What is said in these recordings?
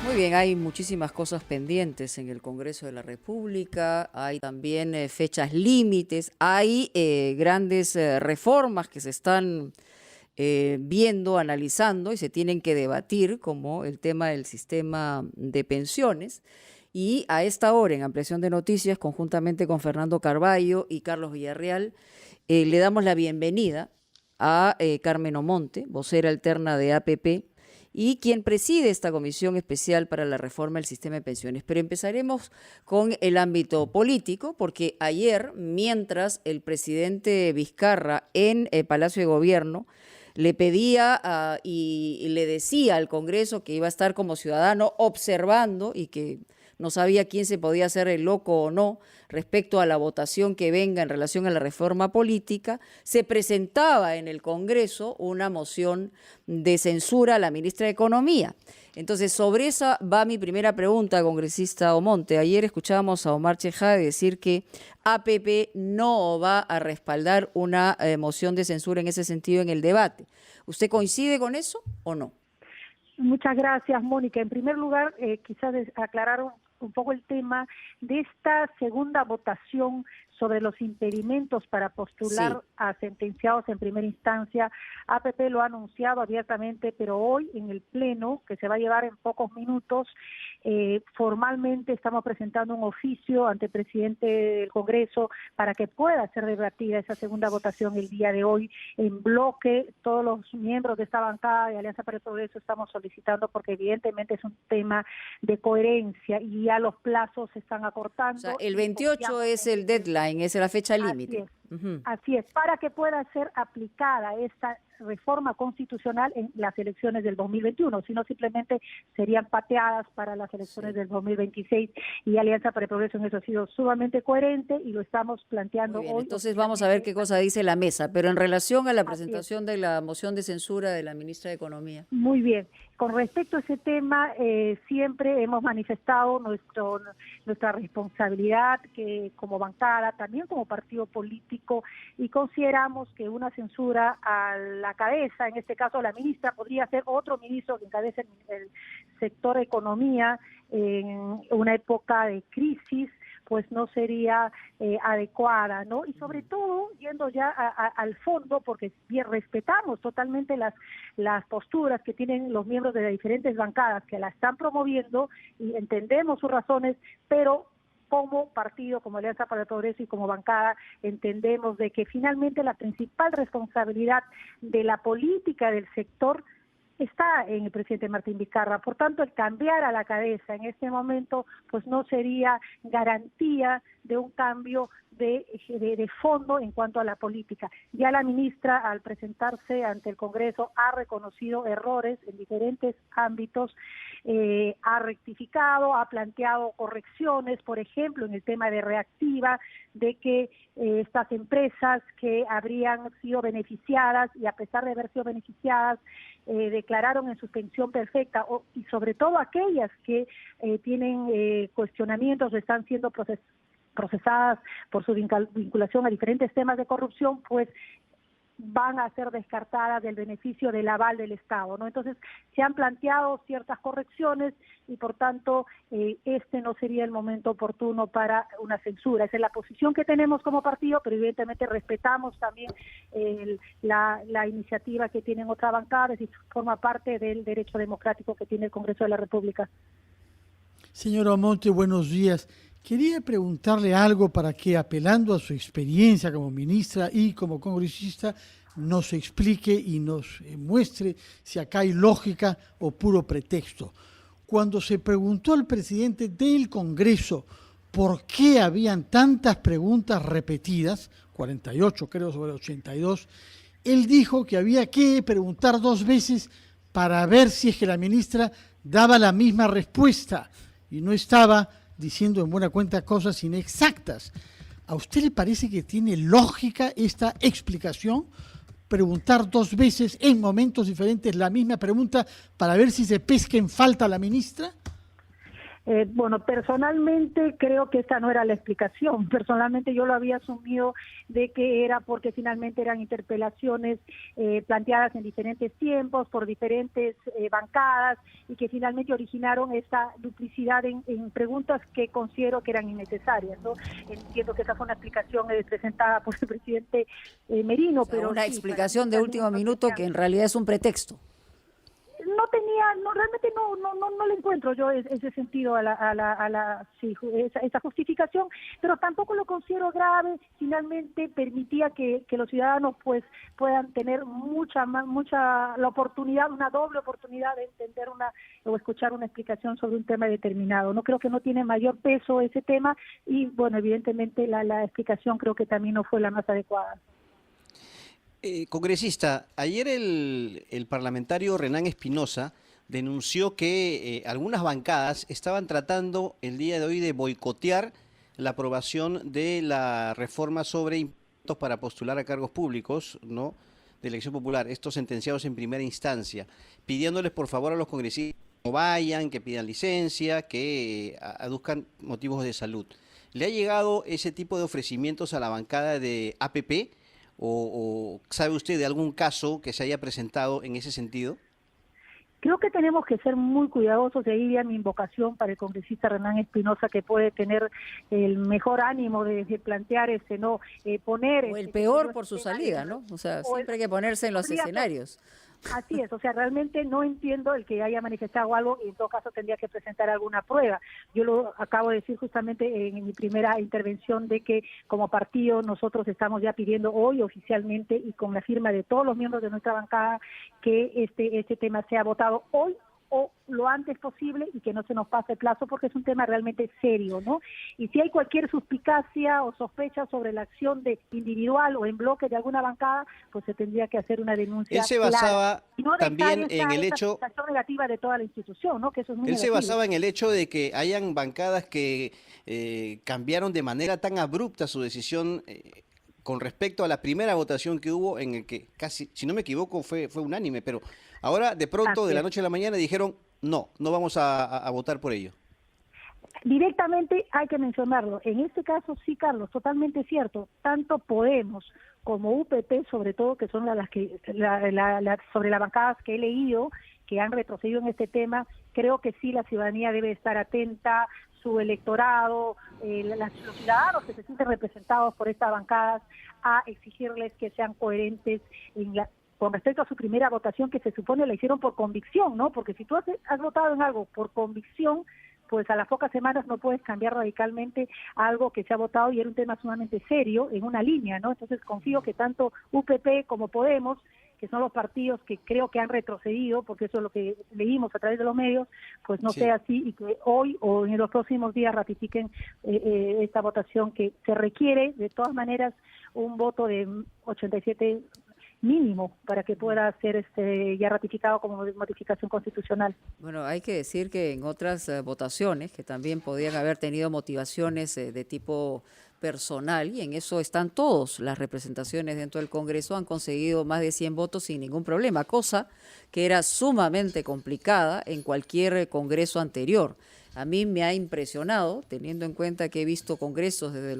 Muy bien, hay muchísimas cosas pendientes en el Congreso de la República, hay también fechas límites, hay grandes reformas que se están viendo, analizando y se tienen que debatir, como el tema del sistema de pensiones. Y a esta hora, en Ampliación de Noticias, conjuntamente con Fernando Carballo y Carlos Villarreal, le damos la bienvenida a Carmen Omonte, vocera alterna de APP, y quien preside esta comisión especial para la reforma del sistema de pensiones. Pero empezaremos con el ámbito político, porque ayer, mientras el presidente Vizcarra en el Palacio de Gobierno le pedía y le decía al Congreso que iba a estar como ciudadano observando y que no sabía quién se podía hacer el loco o no respecto a la votación que venga en relación a la reforma política, se presentaba en el Congreso una moción de censura a la ministra de Economía. Entonces, sobre esa va mi primera pregunta, congresista Omonte. Ayer escuchábamos a Omar Chejade decir que APP no va a respaldar una moción de censura en ese sentido en el debate. ¿Usted coincide con eso o no? Muchas gracias, Mónica. En primer lugar, quizás aclarar un poco el tema de esta segunda votación sobre los impedimentos para postular a sentenciados en primera instancia. APP lo ha anunciado abiertamente, pero hoy en el Pleno, que se va a llevar en pocos minutos, formalmente estamos presentando un oficio ante el presidente del Congreso para que pueda ser debatida esa segunda votación el día de hoy en bloque. Todos los miembros de esta bancada de Alianza para el Progreso estamos solicitando, porque evidentemente es un tema de coherencia y ya los plazos se están acortando. O sea, el 28 es el deadline, es la fecha límite. Así es, para que pueda ser aplicada esta reforma constitucional en las elecciones del 2021, si no simplemente serían pateadas para las elecciones del 2026, y Alianza para el Progreso en eso ha sido sumamente coherente y lo estamos planteando hoy. Entonces vamos a ver qué cosa dice la mesa, pero en relación a la presentación de la moción de censura de la ministra de Economía. Muy bien, con respecto a ese tema, siempre hemos manifestado nuestra responsabilidad que como bancada, también como partido político, y consideramos que una censura a la cabeza, en este caso la ministra, podría ser otro ministro que encabece el sector economía en una época de crisis, pues no sería adecuada, ¿no? Y sobre todo, yendo ya al fondo, porque bien respetamos totalmente las posturas que tienen los miembros de las diferentes bancadas que la están promoviendo y entendemos sus razones, pero como partido, como Alianza para el Progreso y como bancada, entendemos de que finalmente la principal responsabilidad de la política del sector está en el presidente Martín Vizcarra. Por tanto, el cambiar a la cabeza en este momento pues no sería garantía de un cambio de fondo en cuanto a la política. Ya la ministra, al presentarse ante el Congreso, ha reconocido errores en diferentes ámbitos, ha rectificado, ha planteado correcciones, por ejemplo, en el tema de Reactiva, de que estas empresas que habrían sido beneficiadas y a pesar de haber sido beneficiadas, declararon en suspensión perfecta, y sobre todo aquellas que tienen cuestionamientos o están siendo procesadas por su vinculación a diferentes temas de corrupción, pues van a ser descartadas del beneficio del aval del Estado, ¿no? Entonces, se han planteado ciertas correcciones y, por tanto, este no sería el momento oportuno para una censura. Esa es la posición que tenemos como partido, pero evidentemente respetamos también la iniciativa que tienen otra bancada y forma parte del derecho democrático que tiene el Congreso de la República. Señora Omonte, buenos días. Quería preguntarle algo para que, apelando a su experiencia como ministra y como congresista, nos explique y nos muestre si acá hay lógica o puro pretexto. Cuando se preguntó al presidente del Congreso por qué habían tantas preguntas repetidas, 48 creo sobre 82, él dijo que había que preguntar 2 veces para ver si es que la ministra daba la misma respuesta y no estaba diciendo en buena cuenta cosas inexactas. ¿A usted le parece que tiene lógica esta explicación? Preguntar 2 veces en momentos diferentes la misma pregunta para ver si se pesca en falta a la ministra. Bueno, personalmente creo que esta no era la explicación. Personalmente yo lo había asumido de que era porque finalmente eran interpelaciones planteadas en diferentes tiempos, por diferentes bancadas, y que finalmente originaron esta duplicidad en preguntas que considero que eran innecesarias, ¿no? Entiendo que esa fue una explicación presentada por el presidente Merino, O sea, pero una sí, explicación de último minuto que en realidad es un pretexto. Realmente no le encuentro yo ese sentido esa justificación, pero tampoco lo considero grave. Finalmente permitía que los ciudadanos pues puedan tener la oportunidad, una doble oportunidad de entender o escuchar una explicación sobre un tema determinado. No creo que no tiene mayor peso ese tema y bueno, evidentemente la explicación creo que también no fue la más adecuada. Congresista, ayer el parlamentario Renán Espinosa denunció que algunas bancadas estaban tratando el día de hoy de boicotear la aprobación de la reforma sobre impuestos para postular a cargos públicos, ¿no?, de elección popular, estos sentenciados en primera instancia, pidiéndoles por favor a los congresistas que no vayan, que pidan licencia, que aduzcan motivos de salud. ¿Le ha llegado ese tipo de ofrecimientos a la bancada de APP? ¿O sabe usted de algún caso que se haya presentado en ese sentido? Creo que tenemos que ser muy cuidadosos, y ahí ya mi invocación para el congresista Renán Espinosa, que puede tener el mejor ánimo de plantear poner... O el peor por su salida, ¿no? O sea, siempre hay que ponerse en los escenarios. Así es, o sea, realmente no entiendo el que haya manifestado algo y en todo caso tendría que presentar alguna prueba. Yo lo acabo de decir justamente en mi primera intervención de que como partido nosotros estamos ya pidiendo hoy oficialmente y con la firma de todos los miembros de nuestra bancada que este tema sea votado hoy o lo antes posible y que no se nos pase el plazo porque es un tema realmente serio, ¿no? Y si hay cualquier suspicacia o sospecha sobre la acción individual o en bloque de alguna bancada, pues se tendría que hacer una denuncia. Él se basaba también en el hecho negativa de toda la institución, ¿no? Que eso es muy Él negativo. se basaba en el hecho de que hayan bancadas que cambiaron de manera tan abrupta su decisión con respecto a la primera votación que hubo, en el que casi, si no me equivoco, fue unánime, pero ahora de pronto, de la noche a la mañana, dijeron no vamos a votar por ello. Directamente hay que mencionarlo. En este caso, sí, Carlos, totalmente cierto. Tanto Podemos como UPP, sobre todo, que son sobre las bancadas que he leído, que han retrocedido en este tema, creo que sí la ciudadanía debe estar atenta, su electorado, los ciudadanos que se sienten representados por estas bancadas, a exigirles que sean coherentes con respecto a su primera votación, que se supone la hicieron por convicción, ¿no? Porque si tú has votado en algo por convicción, pues a las pocas semanas no puedes cambiar radicalmente algo que se ha votado y era un tema sumamente serio en una línea, ¿no? Entonces confío que tanto UPP como Podemos, que son los partidos que creo que han retrocedido, porque eso es lo que leímos a través de los medios, pues no sea así y que hoy o en los próximos días ratifiquen esta votación que se requiere de todas maneras un voto de 87 mínimo para que pueda ser ya ratificado como modificación constitucional. Bueno, hay que decir que en otras votaciones, que también podían haber tenido motivaciones de tipo personal, y en eso están todos, las representaciones dentro del Congreso han conseguido más de 100 votos sin ningún problema, cosa que era sumamente complicada en cualquier Congreso anterior. A mí me ha impresionado, teniendo en cuenta que he visto congresos desde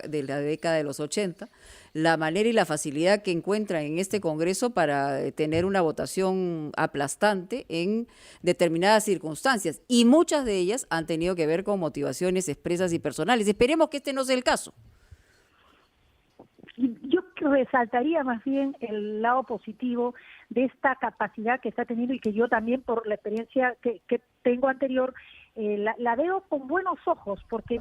de la década de los 80, la manera y la facilidad que encuentran en este Congreso para tener una votación aplastante en determinadas circunstancias. Y muchas de ellas han tenido que ver con motivaciones expresas y personales. Esperemos que este no sea el caso. Yo resaltaría más bien el lado positivo de esta capacidad que está teniendo y que yo también por la experiencia que tengo anterior la veo con buenos ojos, porque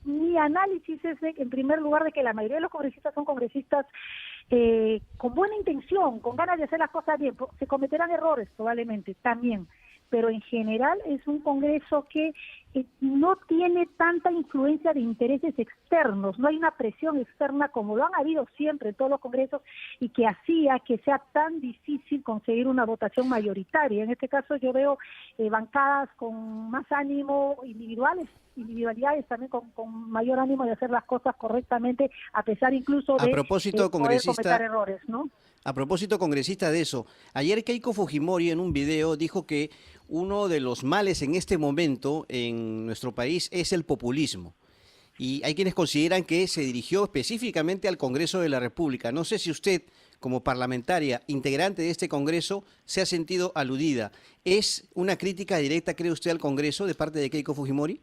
mi análisis es en primer lugar de que la mayoría de los congresistas son congresistas con buena intención, con ganas de hacer las cosas bien. Se cometerán errores probablemente también, pero en general es un Congreso que no tiene tanta influencia de intereses externos, no hay una presión externa como lo han habido siempre en todos los congresos y que hacía que sea tan difícil conseguir una votación mayoritaria. En este caso yo veo bancadas con más ánimo, individualidades también con mayor ánimo de hacer las cosas correctamente, a pesar incluso de poder cometer errores, ¿no? A propósito, congresista, de eso, ayer Keiko Fujimori en un video dijo que uno de los males en este momento en nuestro país es el populismo. Y hay quienes consideran que se dirigió específicamente al Congreso de la República. No sé si usted, como parlamentaria, integrante de este Congreso, se ha sentido aludida. ¿Es una crítica directa, cree usted, al Congreso de parte de Keiko Fujimori?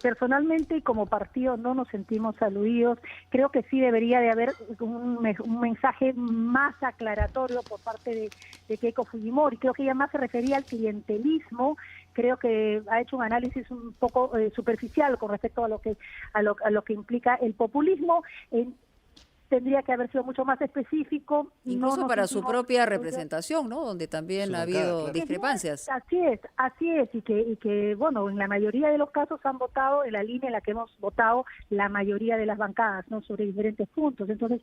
Personalmente y como partido no nos sentimos aludidos. Creo que sí debería de haber un mensaje más aclaratorio por parte de Keiko Fujimori. Creo que ella más se refería al clientelismo. Creo que ha hecho un análisis un poco superficial con respecto a lo que implica el populismo. Tendría que haber sido mucho más específico. Incluso para su propia representación, ¿no? Donde también ha habido claro. discrepancias. Así es, y que bueno, en la mayoría de los casos han votado en la línea en la que hemos votado la mayoría de las bancadas, ¿no? Sobre diferentes puntos. Entonces,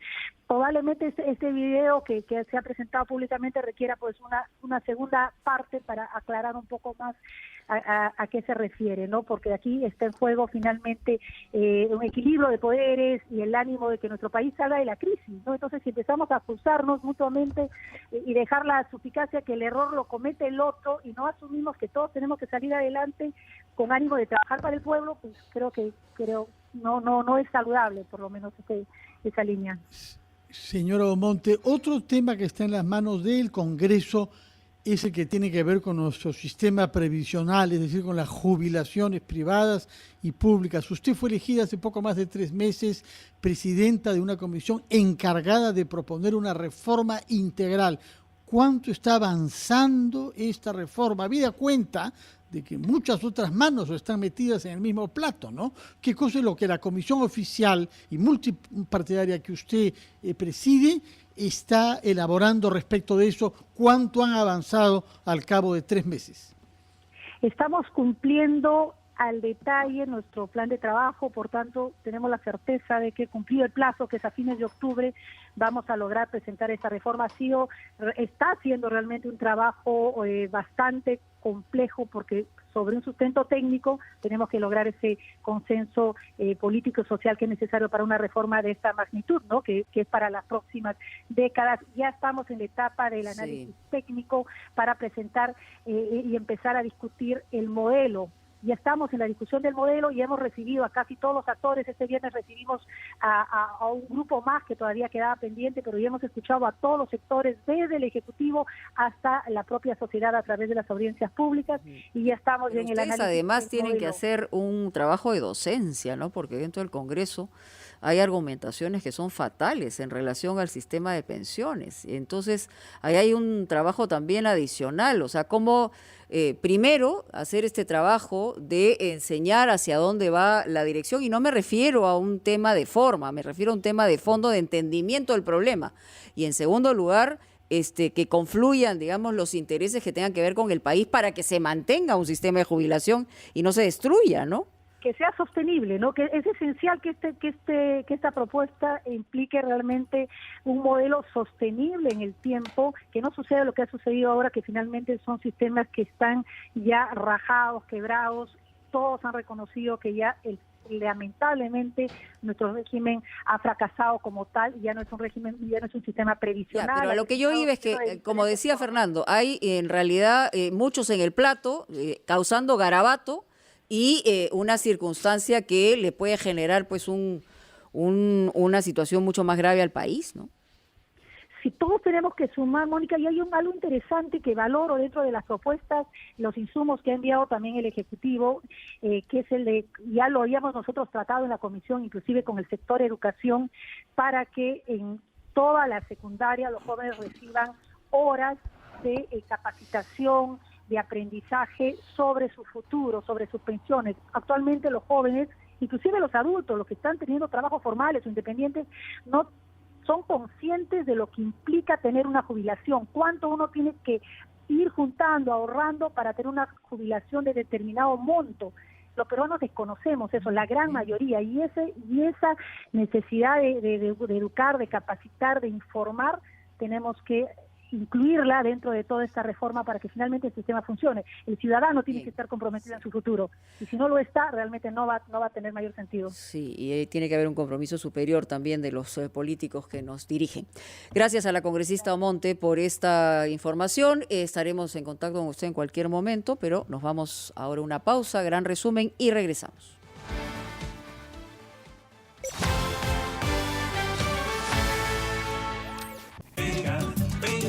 probablemente este video que se ha presentado públicamente requiera pues una segunda parte para aclarar un poco más a qué se refiere, ¿no? Porque aquí está en juego finalmente un equilibrio de poderes y el ánimo de que nuestro país salga de la crisis, ¿no? Entonces, si empezamos a acusarnos mutuamente y dejar la suspicacia que el error lo comete el otro y no asumimos que todos tenemos que salir adelante con ánimo de trabajar para el pueblo, pues creo no es saludable, por lo menos esa línea. Señora Omonte, otro tema que está en las manos del Congreso es el que tiene que ver con nuestro sistema previsional, es decir, con las jubilaciones privadas y públicas. Usted fue elegida hace poco más de 3 meses presidenta de una comisión encargada de proponer una reforma integral. ¿Cuánto está avanzando esta reforma? Habida cuenta de que muchas otras manos están metidas en el mismo plato, ¿no? ¿Qué cosa es lo que la comisión oficial y multipartidaria que usted preside está elaborando respecto de eso? ¿Cuánto han avanzado al cabo de 3 meses? Estamos cumpliendo al detalle nuestro plan de trabajo, por tanto tenemos la certeza de que cumplido el plazo, que es a fines de octubre, vamos a lograr presentar esta reforma. Está haciendo realmente un trabajo bastante complejo, porque sobre un sustento técnico tenemos que lograr ese consenso político y social que es necesario para una reforma de esta magnitud, ¿no? Que es para las próximas décadas. Ya estamos en la etapa del análisis técnico para presentar y empezar a discutir el modelo. Ya estamos en la discusión del modelo y hemos recibido a casi todos los actores. Este viernes recibimos a un grupo más que todavía quedaba pendiente, pero ya hemos escuchado a todos los sectores, desde el Ejecutivo hasta la propia sociedad a través de las audiencias públicas, y ya estamos Pero en el ustedes análisis. Además tienen que modelo. hacer un trabajo de docencia, ¿no? Porque dentro del Congreso hay argumentaciones que son fatales en relación al sistema de pensiones. Entonces, ahí hay un trabajo también adicional, o sea, cómo primero hacer este trabajo de enseñar hacia dónde va la dirección, y no me refiero a un tema de forma, me refiero a un tema de fondo, de entendimiento del problema. Y en segundo lugar, que confluyan, digamos, los intereses que tengan que ver con el país para que se mantenga un sistema de jubilación y no se destruya, ¿no? Que sea sostenible, ¿no? Que es esencial que esta propuesta implique realmente un modelo sostenible en el tiempo, que no suceda lo que ha sucedido ahora, que finalmente son sistemas que están ya rajados, quebrados. Todos han reconocido que ya lamentablemente nuestro régimen ha fracasado como tal, ya no es un régimen, ya no es un sistema previsional. Ya, pero a lo que yo iba es que, como decía Fernando, hay en realidad muchos en el plato causando garabato, y una circunstancia que le puede generar pues una situación mucho más grave al país, ¿no? Si todos tenemos que sumar, Mónica, y hay algo interesante que valoro dentro de las propuestas, los insumos que ha enviado también el Ejecutivo, que es el de, ya lo habíamos nosotros tratado en la comisión, inclusive con el sector educación, para que en toda la secundaria los jóvenes reciban horas de capacitación, de aprendizaje sobre su futuro, sobre sus pensiones. Actualmente los jóvenes, inclusive los adultos, los que están teniendo trabajos formales o independientes, no son conscientes de lo que implica tener una jubilación, cuánto uno tiene que ir juntando, ahorrando para tener una jubilación de determinado monto. Los peruanos desconocemos eso, la gran mayoría, y esa necesidad de educar, de capacitar, de informar, tenemos que incluirla dentro de toda esta reforma para que finalmente el sistema funcione. El ciudadano tiene que estar comprometido en su futuro, y si no lo está, realmente no va a tener mayor sentido. Sí, y tiene que haber un compromiso superior también de los políticos que nos dirigen. Gracias a la congresista Omonte por esta información. Estaremos en contacto con usted en cualquier momento, pero nos vamos ahora a una pausa, gran resumen y regresamos.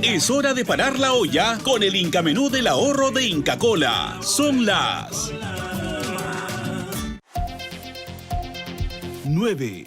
Es hora de parar la olla con el Inca Menú del ahorro de Inca Kola. Son las 9